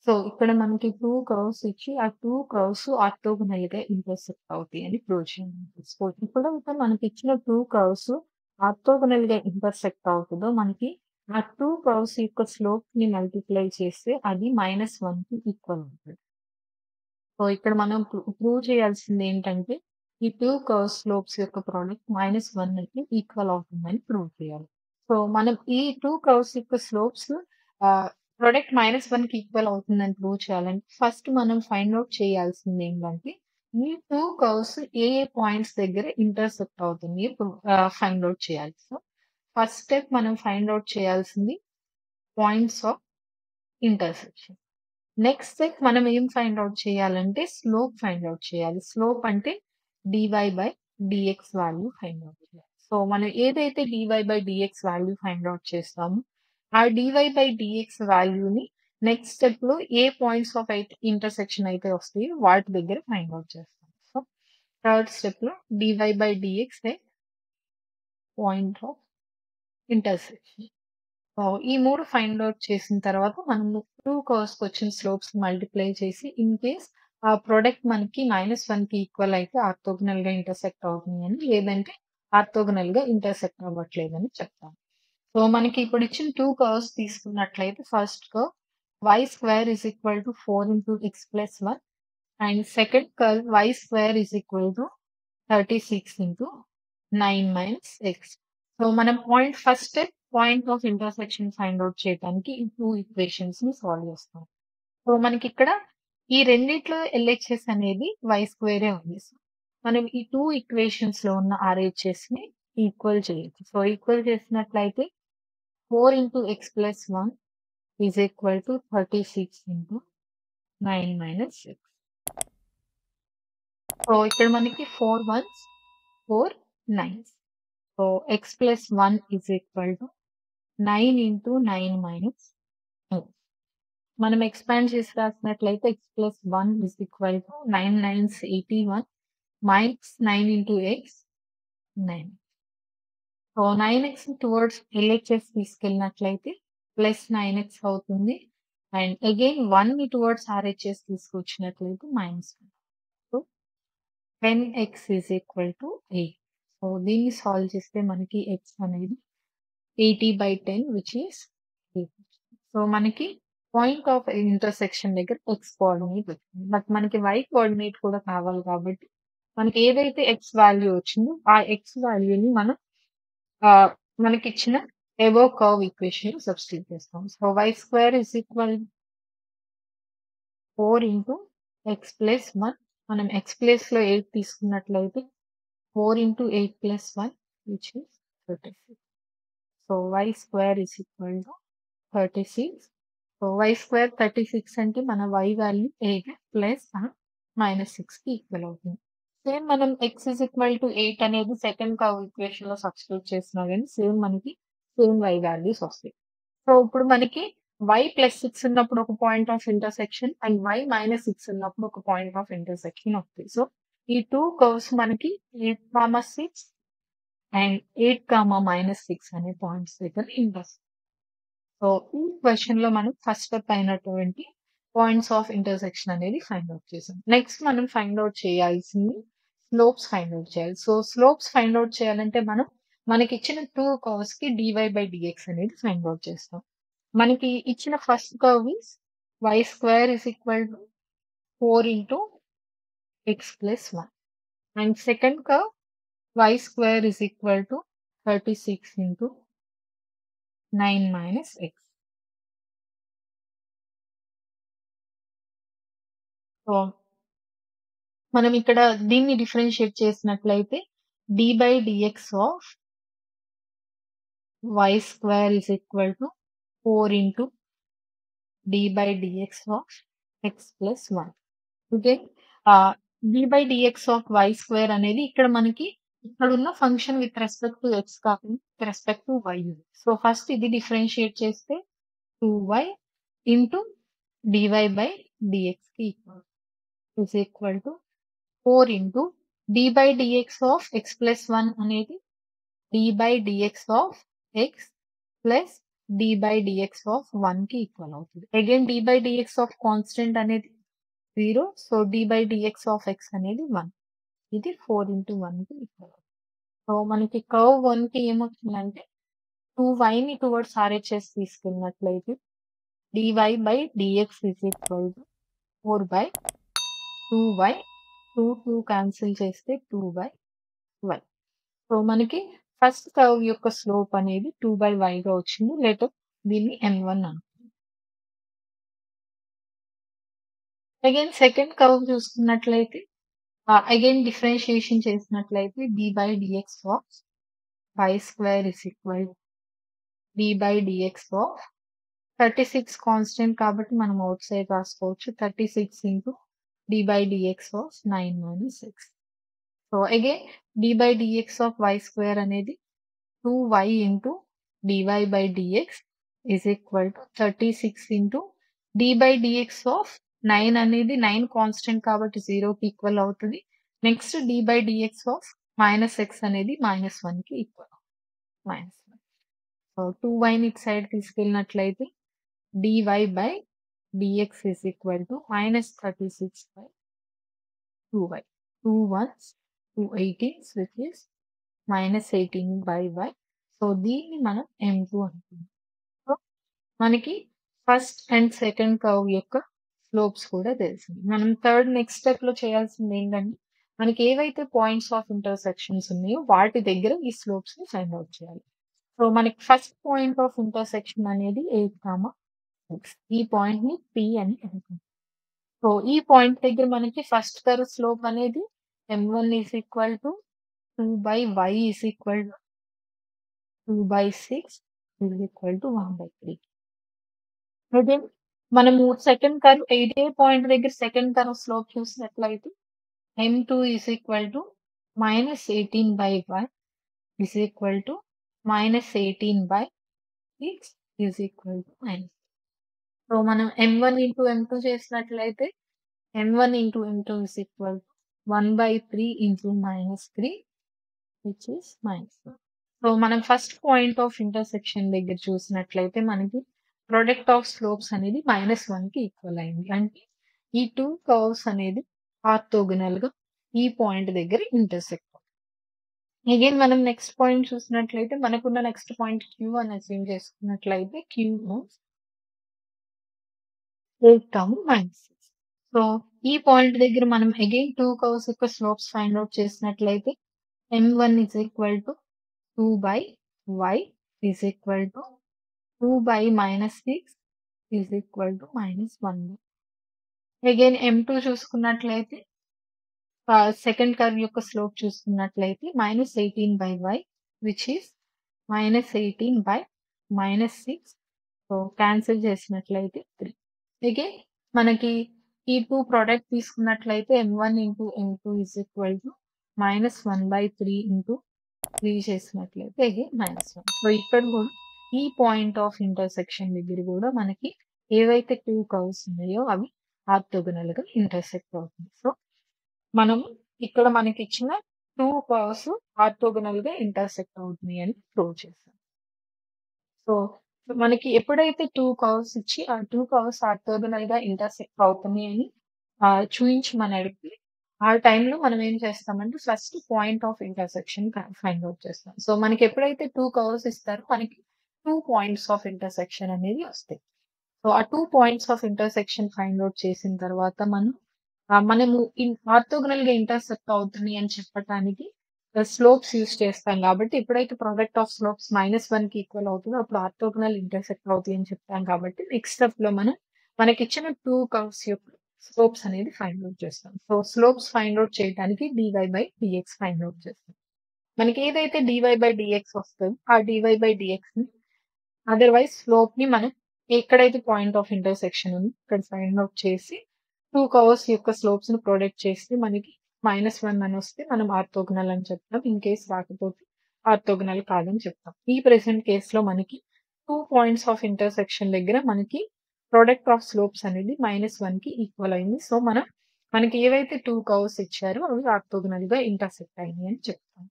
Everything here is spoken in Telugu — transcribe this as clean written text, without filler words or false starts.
సో, ఇక్కడ మనకి 2 కర్వ్స్ ఇచ్చి, ఆ 2 కర్వ్స్ ఆర్తోగోనల్‌గా ఇంటర్సెక్ట్ అవుతాయని ప్రూవ్ చేయాలి. సో, ఎప్పుడైతే మనకిచ్చిన 2 కర్వ్స్ ఆర్తోగోనల్‌గా ఇంటర్సెక్ట్ అవుతదో, మనకి ఆ 2 కర్వ్స్ యొక్క స్లోప్‌ని మల్టిప్లై చేస్తే అది -1కి ఈక్వల్ అవుతది. సో, ఇక్కడ మనం ప్రూవ్ చేయాల్సిందేంటంటే, ఈ 2 కర్వ్ స్లోప్స్ యొక్క ప్రొడక్ట్ -1కి ఈక్వల్ అవుతుందని ప్రూవ్ చేయాలి. సో, మనం ఈ 2 కర్వ్స్ యొక్క స్లోప్స్ ప్రొడక్ట్ -1కి ఈక్వల్ అవుతుందని ప్రూవ్ చేయాలంటే, ఫస్ట్ మనం ఫైండ్ ఔట్ చేయాల్సిందేంటంటే, ఈ 2 కర్వ్స్ ఏ ఏ పాయింట్స్ దగ్గర ఇంటర్సెక్ట్ అవుతుంది ఫైండ్ ఔట్ చేయాలి. సో, ఫస్ట్ స్టెప్ మనం ఫైండ్ ఔట్ చేయాల్సింది points of intersection. Next step మనం ఏం ఫైండ్ ఔట్ చేయాలంటే స్లోప్ ఫైండ్ ఔట్ చేయాలి. స్లోప్ అంటే డీఎక్స్ వాల్యూ ఫైండ్ ఔట్ చేయాలి. సో, మనం ఏదైతే డీఎక్స్ వాల్యూ ఫైండ్ ఔట్ చేస్తామో, ఆ డీఎక్స్ వాల్యూని నెక్స్ట్ స్టెప్‌లో ఏ పాయింట్స్ ఆఫ్ ఇంటర్సెక్షన్ అయితే వస్తాయో వాటి దగ్గర ఫైండ్ ఔట్ చేస్తాం. సో, థర్డ్ స్టెప్‌లో డీఎక్స్ పాయింట్ ఆఫ్ ఇంటర్సెక్షన్. ఈ 3 ఫైండ్ ఔట్ చేసిన తర్వాత మనము 2 కర్వ్స్‌కొచ్చిన స్లోప్స్ మల్టిప్లై చేసి ఇన్ కేస్ ఆ ప్రొడక్ట్ మనకి -1కి ఈక్వల్ అయితే ఆర్తోగోనల్‌గా ఇంటర్సెక్ట్ అవుతుంది అని, లేదంటే ఆర్తోగోనల్‌గా ఇంటర్సెక్ట్ అవ్వట్లేదని చెప్తాం. సో, మనకి ఇప్పుడు ఇచ్చిన 2 కర్వ్స్ తీసుకున్నట్లయితే first curve y² 4 x + 1 and second curve y² 36 9 - x. So, మనం first step point of intersection find out చేయడానికి ఈ 2 ఈక్వేషన్స్‌ని సాల్వ్ చేస్తాం. సో, మనకిక్కడ ఈ రెండిట్లో ఎల్‌హెచ్‌ఎస్ అనేది y² ఉంది. సో, మనం ఈ 2 ఈక్వేషన్స్‌లో ఉన్న ఆర్‌హెచ్‌ఎస్‌ని ఈక్వల్ చేయొచ్చు. సో, ఈక్వల్ చేసినట్లయితే 4 x + 1 36 9 - x. సో, ఇక్కడ మనకి 4 1s 4 9s. So, x + 1 9 × 9 - x. మనం ఎక్స్పాండ్ చేసి రాసినట్లయితే x + 1 9 9s 81 -9 × x 9. So, 9x towards LHS తీసుకెళ్ళినట్లయితే +9x అవుతుంది. అండ్ అగైన్ 1ని టువర్డ్స్ ఆర్‌హెచ్‌ఎస్ తీసుకొచ్చినట్లయితే -1. So, 10x 8. సో, దీన్ని సాల్వ్ చేస్తే మనకి x అనేది 80/10 విచ్ ఈస్ 8. సో, మనకి పాయింట్ ఆఫ్ ఇంటర్సెక్షన్ దగ్గర x కోఆర్డినేట్ వచ్చింది. బట్ మనకి y కోఆర్డినేట్ కూడా కావాలి కాబట్టి, మనకి ఏదైతే x వాల్యూ వచ్చిందో, ఆ x వాల్యూని మనం మనకిచ్చిన అబోవ్ కర్వ్ ఈక్వేషన్‌లో సబ్స్టిట్యూట్ చేస్తాం. So, y² 4 x + 1. మనం x ప్లేస్‌లో 8 తీసుకున్నట్లయితే 4 × 8 + 1 which is 36. So, y² 36. So, y² 36 అంటే మన y వాల్యూ 8 ప్లస్ -6కి ఈక్వల్ అవుతుంది. సేమ్ మనం x 8 అనేది సెకండ్ కర్వ్ ఈక్వేషన్‌లో సబ్స్టిట్యూట్ చేసినా గాని సేమ్ y వాల్యూస్ వస్తాయి. సో, ఇప్పుడు మనకి y +6 ఉన్నప్పుడు ఒక point of intersection and y -6 ఉన్నప్పుడు ఒక పాయింట్ ఆఫ్ ఇంటర్సెక్షన్ వస్తాయి. సో, ఈ 2 కర్వ్స్ మనకి 8, 6 అండ్ 8, -6 అనే పాయింట్స్ దగ్గర ఇంటర్సెక్ట్. సో, ఈ క్వెషన్‌లో మనం ఫస్ట్ స్టెప్ అయినటువంటి పాయింట్స్ ఆఫ్ ఇంటర్సెక్షన్ అనేది ఫైండ్ ఔట్ చేసాం. నెక్స్ట్ మనం ఫైండ్ ఔట్ చేయాల్సింది స్లోప్స్ ఫైండ్ ఔట్ చేయాలి. సో, స్లోప్స్ ఫైండ్ ఔట్ చేయాలంటే మనకిచ్చిన 2 కర్వ్స్‌కి dy/dx అనేది ఫైండ్ ఔట్ చేస్తాం. మనకి ఇచ్చిన first curve is y² 4 x + 1 and second curve y² 36 9 - x. So, మనం ఇక్కడ దీన్ని డిఫరెన్షియేట్ చేసినట్లయితే d/dx of y² 4 d/dx of x + 1. Okay. d/dx of y² అనేది ఇక్కడున్న function with respect to x కాకుండా విత్ రెస్పెక్ట్ టు y ఉంది. సో, ఫస్ట్ ఇది డిఫరెన్షియేట్ చేస్తే 2y dy/dxకి equal to 4 d/dx of x + 1 అనేది d/dx of x plus d/dx of 1కి ఈక్వల్ అవుతది. అగైన్ d/dx ఆఫ్ కాన్స్టెంట్ అనేది 0. సో, d/dx ఆఫ్ x అనేది 1. ఇది 4/1కి ఈక్వల్ అవుతుంది. సో, మనకి కర్వ్ 1కి ఏమవుతుందంటే 2yని టువర్డ్స్ RHS తీసుకెళ్ళినట్లయితే dy/dx is equal to 4/2y. 2 cancel చేస్తే 2/y. సో, మనకి ఫస్ట్ కర్వ్ యొక్క స్లోప్ అనేది 2/yగా వచ్చింది. లేటర్ దీన్ని n1 అంటాం. అగైన్ సెకండ్ కర్వ్ చూసుకున్నట్లయితే అగైన్ డిఫరెన్షియేషన్ చేసినట్లయితే d/dx of y square is equal to d/dx of 36 constant కాబట్టి మనం అవుట్ సైడ్ రాసుకోవచ్చు. 36 into d/dx of 9 - 6. So, again d/dx of y square అనేది 2y into dy/dx is equal to 36 into d/dx of 9 అనేది 9 కాన్స్టెంట్ కాబట్టి 0కి ఈక్వల్ అవుతది. నెక్స్ట్ d/dx ఆఫ్ -x అనేది -1కి ఈక్వల్ -1. సో, 2yని ఇటు సైడ్ తీసుకెళ్ళినట్లయితే dy/dx is equal to -36/2y. 2 1s 2 18s which is -18/y. So, దీన్ని మనం m2 అనుకుందాం. సో, మనకి ఫస్ట్ అండ్ సెకండ్ కర్వ్ యొక్క స్లోప్స్ కూడా తెలిసింది. మనం నెక్స్ట్ స్టెప్‌లో చేయాల్సింది ఏంటంటే, మనకి ఏవైతే పాయింట్స్ ఆఫ్ ఇంటర్సెక్షన్స్ ఉన్నాయో వాటి దగ్గర ఈ స్లోప్స్‌ని ఫైండ్ ఔట్ చేయాలి. సో, మనకి ఫస్ట్ పాయింట్ ఆఫ్ ఇంటర్సెక్షన్ అనేది 8, 6. ఈ పాయింట్‌ని P అని అనుకుందాం. సో, ఈ పాయింట్ దగ్గర మనకి ఫస్ట్ కర్వ్ స్లోప్ అనేది m1 is equal to 2/y is equal to 2/6 is equal to 1/3. Again మనము సెకండ్ కర్వ్ ఇదే పాయింట్ దగ్గర సెకండ్ కర్వ్ స్లోప్ చూసినట్లయితే m2 is equal to -18/y is equal to -18/6 is equal to -. So, మనం m1 ఇంటూ m2 చేసినట్లయితే m1 into m2 is equal to 1/3 into -3 which is -1. So, మనం ఫస్ట్ పాయింట్ ఆఫ్ ఇంటర్సెక్షన్ దగ్గర చూసినట్లయితే మనకి ప్రొడక్ట్ ఆఫ్ స్లోప్స్ అనేది -1కి ఈక్వల్ అయింది. అంటే ఈ 2 కర్వ్స్ అనేది ఆర్తోగోనల్‌గా ఈ పాయింట్ దగ్గర ఇంటర్సెక్ట్ అవుతాయి. అగైన్ మనం నెక్స్ట్ పాయింట్ చూసినట్లయితే మనకున్న నెక్స్ట్ పాయింట్ Q అని అస్యూమ్ చేసుకున్నట్లయితే Q ఈస్ 8, -6. సో, ఈ పాయింట్ దగ్గర మనం అగైన్ 2 కర్వ్స్ యొక్క స్లోప్స్ ఫైండ్ ఔట్ చేసినట్లయితే m1 is equal to 2/y is equal to 2/-6 is equal to -1. Again m2 చూసుకున్నట్లయితే సెకండ్ కర్వ్ యొక్క స్లోప్ చూసుకున్నట్లయితే -18/y which is -18/-6. So, cancel చేసినట్లయితే 3. అగైన్ మనకి ఈ 2 ప్రొడక్ట్ తీసుకున్నట్లయితే m1 into m2 is equal to -1/3 into 3 చేసినట్లయితే అగైన్ -1. సో, ఇక్కడ కూడా ఈ పాయింట్ ఆఫ్ ఇంటర్సెక్షన్ దగ్గర కూడా మనకి ఏవైతే 2 కర్వ్స్ ఉన్నాయో అవి ఆర్తోగోనల్‌గా ఇంటర్సెక్ట్ అవుతుంది. సో, మనము ఇక్కడ మనకిచ్చిన 2 కర్వ్స్ ఆర్తోగోనల్‌గా ఇంటర్సెక్ట్ అవుతున్నాయి అని ప్రూవ్ చేసాం. సో, మనకి ఎప్పుడైతే 2 కర్వ్స్ ఇచ్చి ఆ 2 కర్వ్స్ ఆర్తోగోనల్‌గా ఇంటర్సెక్ట్ అవుతున్నాయి అని చూయించమని అడిగితే ఆ టైంలో మనం ఏం చేస్తామంటే first point of intersection find out చేస్తాం. సో, మనకి ఎప్పుడైతే 2 కర్వ్స్ ఇస్తారో మనకి 2 పాయింట్స్ ఆఫ్ ఇంటర్సెక్షన్ అనేది వస్తాయి. సో, ఆ 2 points of intersection find out చేసిన తర్వాత మనము ఆర్తోగోనల్‌గా ఇంటర్సెక్ట్ అవుతున్నాయి అని చెప్పటానికి స్లోప్స్ యూజ్ చేస్తాం కాబట్టి ఎప్పుడైతే ప్రొడక్ట్ ఆఫ్ స్లోప్స్ -1కి ఈక్వల్ అవుతుందో అప్పుడు ఆర్తోగోనల్ ఇంటర్సెక్ట్ అవుతాయి అని చెప్తాం కాబట్టి నెక్స్ట్ స్టెప్‌లో మనకిచ్చిన 2 కర్వ్స్ యొక్క స్లోప్స్ అనేది ఫైండ్ ఔట్ చేస్తాం. సో, స్లోప్స్ ఫైండ్ ఔట్ చేయడానికి dy/dx ఫైండ్ ఔట్ చేస్తాం. మనకి ఏదైతే dy/dx వస్తదో ఆ dy/dxని అదర్‌వైజ్ స్లోప్‌ని మనం ఎక్కడైతే పాయింట్ ఆఫ్ ఇంటర్సెక్షన్ ఉందో అక్కడ ఫైండ్ ఔట్ చేసి 2 కర్వ్స్ యొక్క స్లోప్స్‌ని ప్రొడక్ట్ చేస్తే మనకి -1 అని వస్తే మనం ఆర్తోగోనల్ అని చెప్తాం. ఇన్ కేస్ రాకపోతే ఆర్తోగోనల్ కాదని చెప్తాం. ఈ ప్రెజెంట్ కేస్‌లో మనకి 2 పాయింట్స్ ఆఫ్ ఇంటర్సెక్షన్ దగ్గర మనకి ప్రొడక్ట్ ఆఫ్ స్లోప్స్ అనేది -1కి ఈక్వల్ అయింది. సో, మనకి ఏవైతే 2 కర్వ్స్ ఇచ్చారో అవి ఆర్తోగోనల్‌గా ఇంటర్సెక్ట్ అయినాయి అని చెప్తాం.